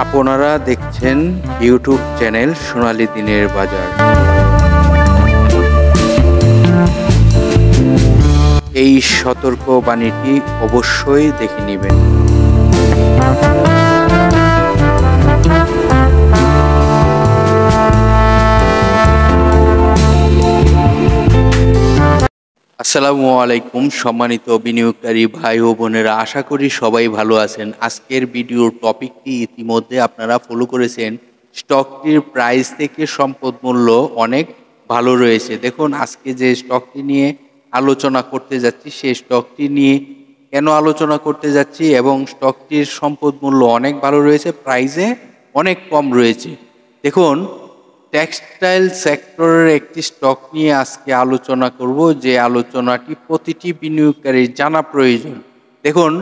আপনারা দেখছেন YouTube channel সোনালী দিনের বাজার। এই সতর্ক বাণীটি অবশ্যই দেখে নেবেন। আসসালামু আলাইকুম সম্মানিত বিনিয়োগকারী ভাই ও বোনেরা, আশা করি সবাই ভালো আছেন। আজকের ভিডিওর টপিকটি ইতিমধ্যে আপনারা ফলো করেছেন। স্টকটির প্রাইস থেকে সম্পদ মূল্য অনেক ভালো রয়েছে। দেখুন, আজকে যে স্টকটি নিয়ে আলোচনা করতে যাচ্ছি সেই স্টকটি নিয়ে কেন আলোচনা করতে যাচ্ছি এবং স্টকটির সম্পদ মূল্য অনেক ভালো রয়েছে, প্রাইসে অনেক কম রয়েছে। দেখুন, টেক্সটাইল সেক্টরের একটি স্টক নিয়ে আজকে আলোচনা করব, যে আলোচনাটি প্রতিটি বিনিয়োগকারীর জানা প্রয়োজন। দেখুন,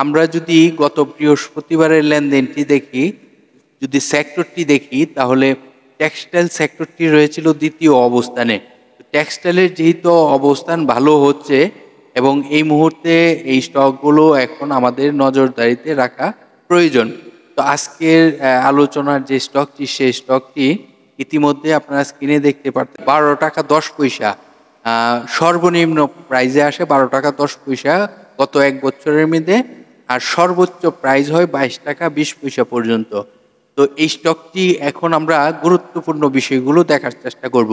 আমরা যদি গত বৃহস্পতিবারের লেনদেনটি দেখি, যদি সেক্টরটি দেখি, তাহলে টেক্সটাইল সেক্টরটি রয়েছিল দ্বিতীয় অবস্থানে। টেক্সটাইলের যেহেতু অবস্থান ভালো হচ্ছে এবং এই মুহূর্তে এই স্টকগুলো এখন আমাদের নজরদারিতে রাখা প্রয়োজন। তো আজকের আলোচনার যে স্টকটি, সেই স্টকটি ইতিমধ্যে আপনারা স্ক্রিনে দেখতে পাচ্ছেন 12 টাকা 10 পয়সা সর্বনিম্ন প্রাইজে আসে 12 টাকা 10 পয়সা গত এক বছরের মধ্যে, আর সর্বোচ্চ প্রাইস হয় 22 টাকা 20 পয়সা পর্যন্ত। তো এই স্টকটি এখন আমরা গুরুত্বপূর্ণ বিষয়গুলো দেখার চেষ্টা করব।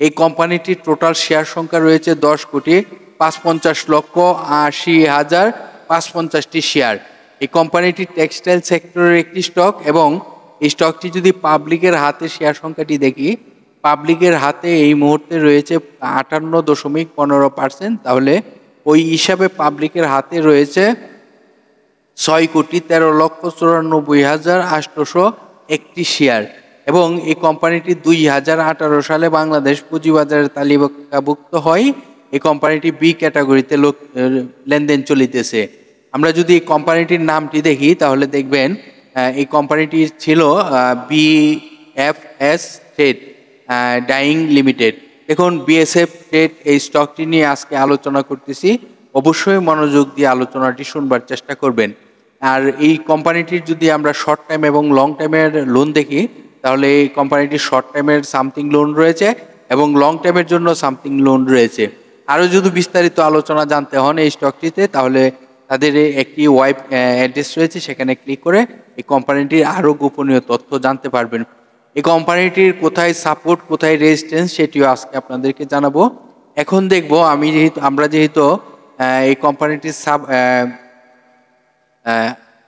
এই কোম্পানিটির টোটাল শেয়ার সংখ্যা রয়েছে 10,55,80,550টি শেয়ার। এই কোম্পানিটি টেক্সটাইল সেক্টরের একটি স্টক এবং এই স্টকটি যদি পাবলিকের হাতে শেয়ার সংখ্যাটি দেখি, পাবলিকের হাতে এই মুহূর্তে রয়েছে 58.15%। তাহলে ওই হিসাবে পাবলিকের হাতে রয়েছে 6,13,94,801 শেয়ার এবং এই কোম্পানিটি 2018 সালে বাংলাদেশ পুঁজিবাজারের তালিকাভুক্ত হয়। এই কোম্পানিটি বি ক্যাটাগরিতে লেনদেন চলিতেছে। আমরা যদি এই কোম্পানিটির নামটি দেখি, তাহলে দেখবেন এই কোম্পানিটি ছিল বিএফএস ট্রেড ডাইং লিমিটেড। দেখুন, বিএসএফ ট্রেড এই স্টকটি নিয়ে আজকে আলোচনা করতেছি, অবশ্যই মনোযোগ দিয়ে আলোচনাটি শুনবার চেষ্টা করবেন। আর এই কোম্পানিটির যদি আমরা শর্ট টাইম এবং লং টাইমের লোন দেখি, তাহলে এই কোম্পানিটির শর্ট টাইমের সামথিং লোন রয়েছে এবং লং টাইমের জন্য সামথিং লোন রয়েছে। আরও যদি বিস্তারিত আলোচনা জানতে হন এই স্টকটিতে, তাহলে তাদের একটি ওয়েব অ্যাড্রেস রয়েছে, সেখানে ক্লিক করে এই কোম্পানিটির আরও গোপনীয় তথ্য জানতে পারবেন। এই কোম্পানিটির কোথায় সাপোর্ট, কোথায় রেজিস্ট্যান্স, সেটিও আজকে আপনাদেরকে জানাবো। এখন দেখব আমরা যেহেতু এই কোম্পানিটির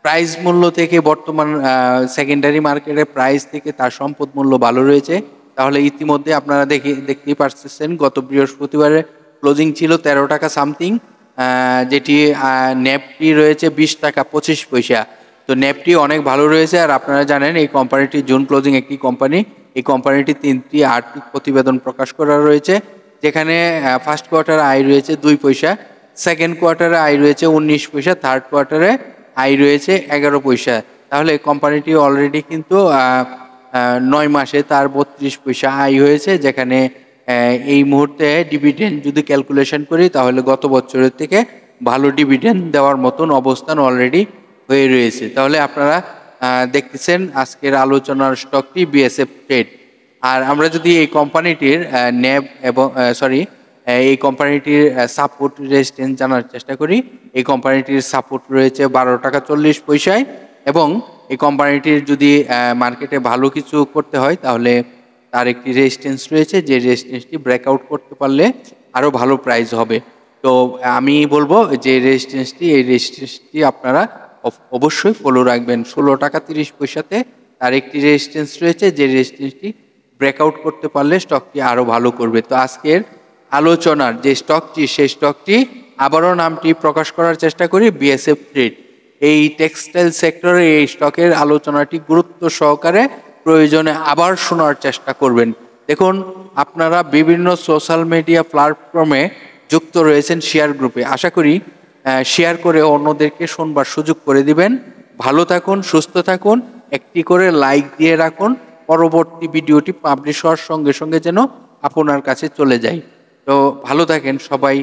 প্রাইস মূল্য থেকে বর্তমান সেকেন্ডারি মার্কেটের প্রাইস থেকে তার সম্পদ মূল্য ভালো রয়েছে, তাহলে ইতিমধ্যে আপনারা দেখতেই পাচ্ছেন গত বৃহস্পতিবারে ক্লোজিং ছিল 13 টাকা সামথিং, যেটি নেফটি রয়েছে 20 টাকা 25 পয়সা। তো নেফটি অনেক ভালো রয়েছে। আর আপনারা জানেন এই কোম্পানিটি জুন ক্লোজিং একটি কোম্পানি। এই কোম্পানিটি 3টি আর্থিক প্রতিবেদন প্রকাশ করা রয়েছে, যেখানে ফার্স্ট কোয়ার্টারে আয় রয়েছে 2 পয়সা, সেকেন্ড কোয়ার্টারে আয় রয়েছে 19 পয়সা, থার্ড কোয়ার্টারে আয় রয়েছে 11 পয়সা। তাহলে কোম্পানিটি অলরেডি কিন্তু 9 মাসে তার 32 পয়সা আয় হয়েছে, যেখানে এই মুহূর্তে ডিভিডেন্ড যদি ক্যালকুলেশন করি, তাহলে গত বছরের থেকে ভালো ডিভিডেন্ড দেওয়ার মতন অবস্থান অলরেডি হয়ে রয়েছে। তাহলে আপনারা দেখতেছেন আজকের আলোচনার স্টকটি বিএসএফ ট্রেড। আর আমরা যদি এই কোম্পানিটির এই কোম্পানিটির সাপোর্ট রেজিস্ট্যান্স জানার চেষ্টা করি, এই কোম্পানিটির সাপোর্ট রয়েছে 12 টাকা 40 পয়সায় এবং এই কোম্পানিটির যদি মার্কেটে ভালো কিছু করতে হয়, তাহলে তার একটি রেজিস্ট্যান্স রয়েছে, যে রেজিস্ট্যান্সটি ব্রেকআউট করতে পারলে আরও ভালো প্রাইস হবে। তো আমি বলবো যে এই রেজিস্ট্যান্সটি আপনারা অবশ্যই ফলো রাখবেন। 16 টাকা 30 পয়সাতে তার একটি রেজিস্ট্যান্স রয়েছে, যে রেজিস্ট্যান্সটি ব্রেকআউট করতে পারলে স্টকটি আরও ভালো করবে। তো আজকের আলোচনার যে স্টকটি, সেই স্টকটি আবারও নামটি প্রকাশ করার চেষ্টা করি, বিএসএফ ট্রেড। এই টেক্সটাইল সেক্টরে এই স্টকের আলোচনাটি গুরুত্ব সহকারে প্রয়োজনে আবার শোনার চেষ্টা করবেন। দেখুন, আপনারা বিভিন্ন সোশ্যাল মিডিয়া প্ল্যাটফর্মে যুক্ত রয়েছেন শেয়ার গ্রুপে, আশা করি শেয়ার করে অন্যদেরকে শোনবার সুযোগ করে দিবেন। ভালো থাকুন, সুস্থ থাকুন, একটি করে লাইক দিয়ে রাখুন, পরবর্তী ভিডিওটি পাবলিশ হওয়ার সঙ্গে সঙ্গে যেন আপনার কাছে চলে যায়। তো ভালো থাকেন সবাই।